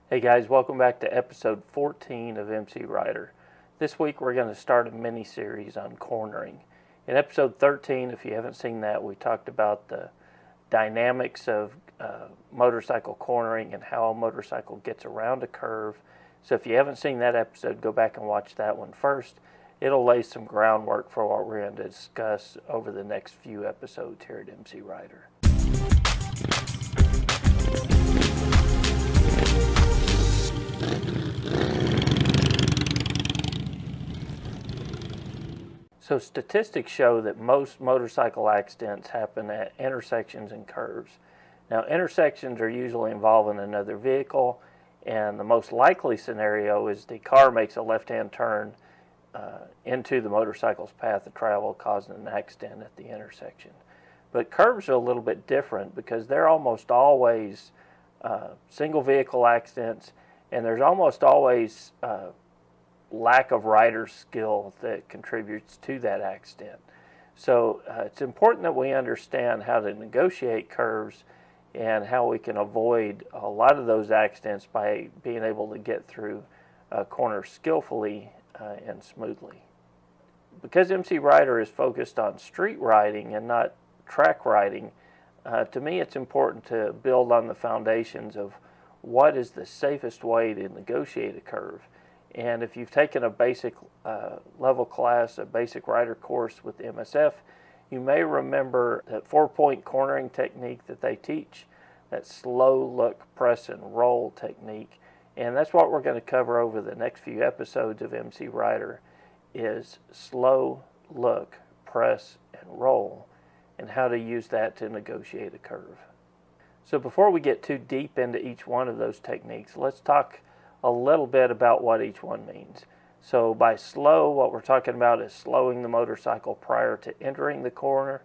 Hey guys, welcome back to episode 14 of MCrider. This week we're going to start a mini-series on cornering. In episode 13, if you haven't seen that, we talked about the dynamics of motorcycle cornering and how a motorcycle gets around a curve. So if you haven't seen that episode, go back and watch that one first. It'll lay some groundwork for what we're going to discuss over the next few episodes here at MCrider. So statistics show that most motorcycle accidents happen at intersections and curves. Now, intersections are usually involving another vehicle, and the most likely scenario is the car makes a left-hand turn into the motorcycle's path of travel, causing an accident at the intersection. But curves are a little bit different because they're almost always single vehicle accidents, and there's almost always lack of rider skill that contributes to that accident. So it's important that we understand how to negotiate curves and how we can avoid a lot of those accidents by being able to get through corners skillfully and smoothly. Because MCrider is focused on street riding and not track riding, to me it's important to build on the foundations of what is the safest way to negotiate a curve. And if you've taken a basic level class, a basic rider course with MSF, you may remember that 4-point cornering technique that they teach, that slow look, press, and roll technique. And that's what we're going to cover over the next few episodes of MCrider, is slow look, press, and roll, and how to use that to negotiate a curve. So before we get too deep into each one of those techniques, let's talk a little bit about what each one means. So by slow, what we're talking about is slowing the motorcycle prior to entering the corner.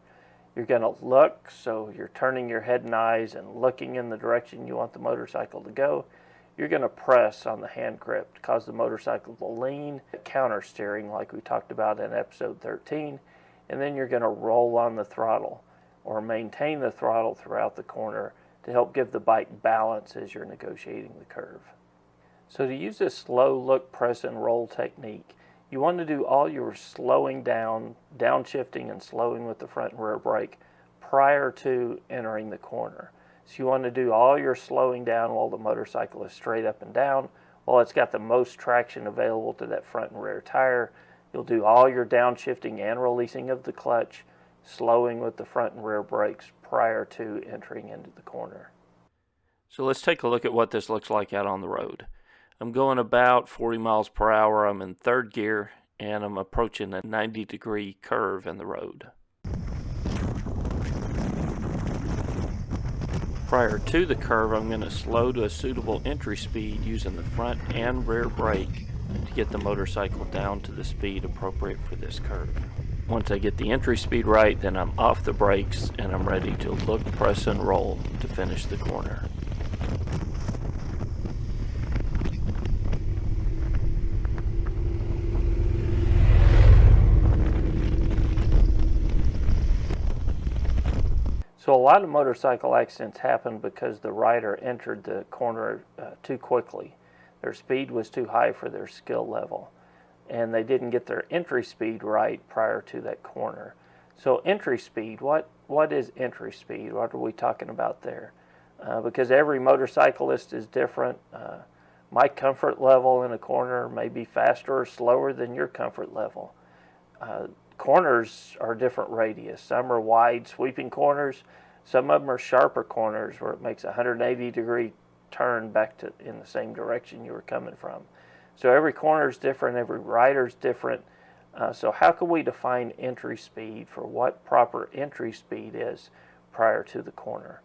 You're going to look, so you're turning your head and eyes and looking in the direction you want the motorcycle to go. You're going to press on the hand grip to cause the motorcycle to lean, counter steering like we talked about in episode 13, and then you're going to roll on the throttle or maintain the throttle throughout the corner to help give the bike balance as you're negotiating the curve. So to use this slow look, press, and roll technique, you want to do all your slowing down, downshifting, and slowing with the front and rear brake prior to entering the corner. So you want to do all your slowing down while the motorcycle is straight up and down, while it's got the most traction available to that front and rear tire. You'll do all your downshifting and releasing of the clutch, slowing with the front and rear brakes prior to entering into the corner. So let's take a look at what this looks like out on the road. I'm going about 40 miles per hour. I'm in third gear, and I'm approaching a 90-degree curve in the road. Prior to the curve, I'm going to slow to a suitable entry speed using the front and rear brake to get the motorcycle down to the speed appropriate for this curve. Once I get the entry speed right, then I'm off the brakes and I'm ready to look, press, and roll to finish the corner. So a lot of motorcycle accidents happen because the rider entered the corner too quickly. Their speed was too high for their skill level, and they didn't get their entry speed right prior to that corner. So entry speed, what is entry speed? What are we talking about there? Because every motorcyclist is different. My comfort level in a corner may be faster or slower than your comfort level. Corners are different radius. Some are wide sweeping corners. Some of them are sharper corners where it makes a 180-degree turn back to in the same direction you were coming from. So every corner is different. Every rider is different. So how can we define entry speed for what proper entry speed is prior to the corner?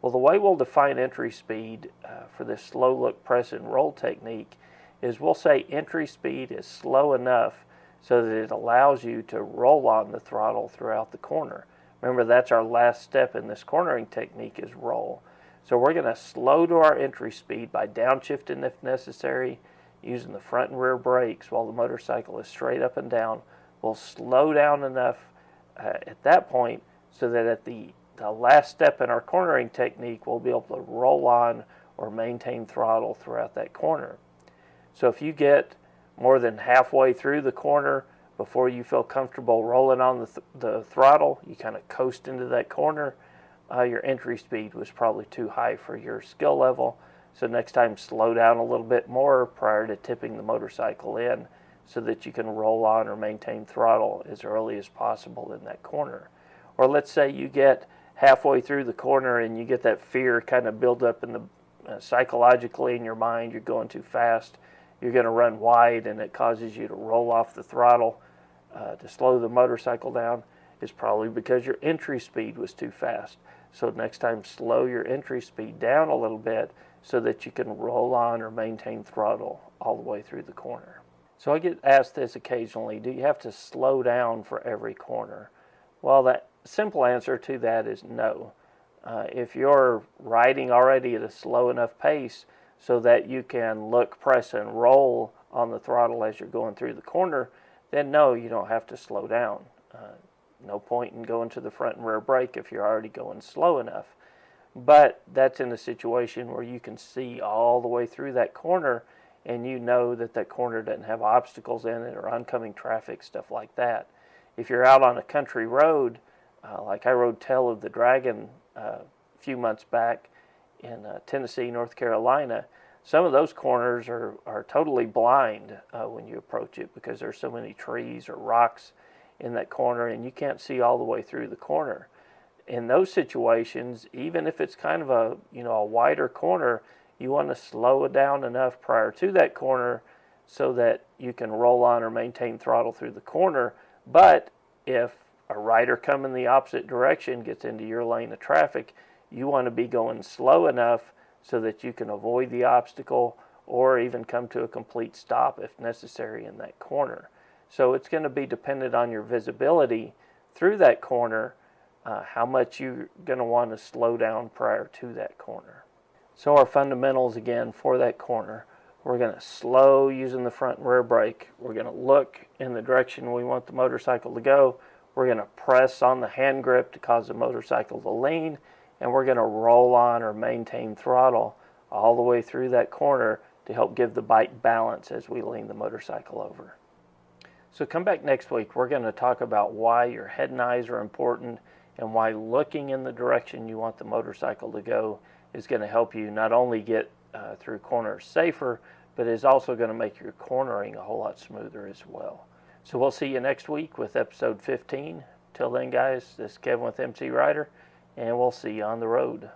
Well, the way we'll define entry speed for this slow look, press, and roll technique is we'll say entry speed is slow enough so that it allows you to roll on the throttle throughout the corner. Remember, that's our last step in this cornering technique, is roll. So we're going to slow to our entry speed by downshifting if necessary, using the front and rear brakes while the motorcycle is straight up and down. We'll slow down enough at that point so that at the last step in our cornering technique, we'll be able to roll on or maintain throttle throughout that corner. So if you get more than halfway through the corner before you feel comfortable rolling on the throttle, you kind of coast into that corner, your entry speed was probably too high for your skill level. So next time, slow down a little bit more prior to tipping the motorcycle in so that you can roll on or maintain throttle as early as possible in that corner. Or let's say you get halfway through the corner and you get that fear kind of build up in the psychologically in your mind, you're going too fast, you're going to run wide, and it causes you to roll off the throttle to slow the motorcycle down. Is probably because your entry speed was too fast. So next time, slow your entry speed down a little bit so that you can roll on or maintain throttle all the way through the corner. So I get asked this occasionally, do you have to slow down for every corner? Well, that simple answer to that is no. If you're riding already at a slow enough pace so that you can look, press, and roll on the throttle as you're going through the corner, then no, you don't have to slow down. No point in going to the front and rear brake if you're already going slow enough. But that's in a situation where you can see all the way through that corner and you know that that corner doesn't have obstacles in it or oncoming traffic, stuff like that. If you're out on a country road, like I rode Tail of the Dragon a few months back in Tennessee, North Carolina, some of those corners are totally blind when you approach it because there's so many trees or rocks in that corner and you can't see all the way through the corner. In those situations, even if it's kind of a wider corner, you want to slow it down enough prior to that corner so that you can roll on or maintain throttle through the corner. But if a rider coming the opposite direction gets into your lane of traffic, you want to be going slow enough so that you can avoid the obstacle or even come to a complete stop if necessary in that corner. So it's going to be dependent on your visibility through that corner, how much you're going to want to slow down prior to that corner. So our fundamentals again for that corner, we're going to slow using the front and rear brake. We're going to look in the direction we want the motorcycle to go. We're going to press on the hand grip to cause the motorcycle to lean, and we're going to roll on or maintain throttle all the way through that corner to help give the bike balance as we lean the motorcycle over. So come back next week. We're going to talk about why your head and eyes are important and why looking in the direction you want the motorcycle to go is going to help you not only get through corners safer, but is also going to make your cornering a whole lot smoother as well. So we'll see you next week with episode 15. Till then, guys, this is Kevin with MCrider, and we'll see you on the road.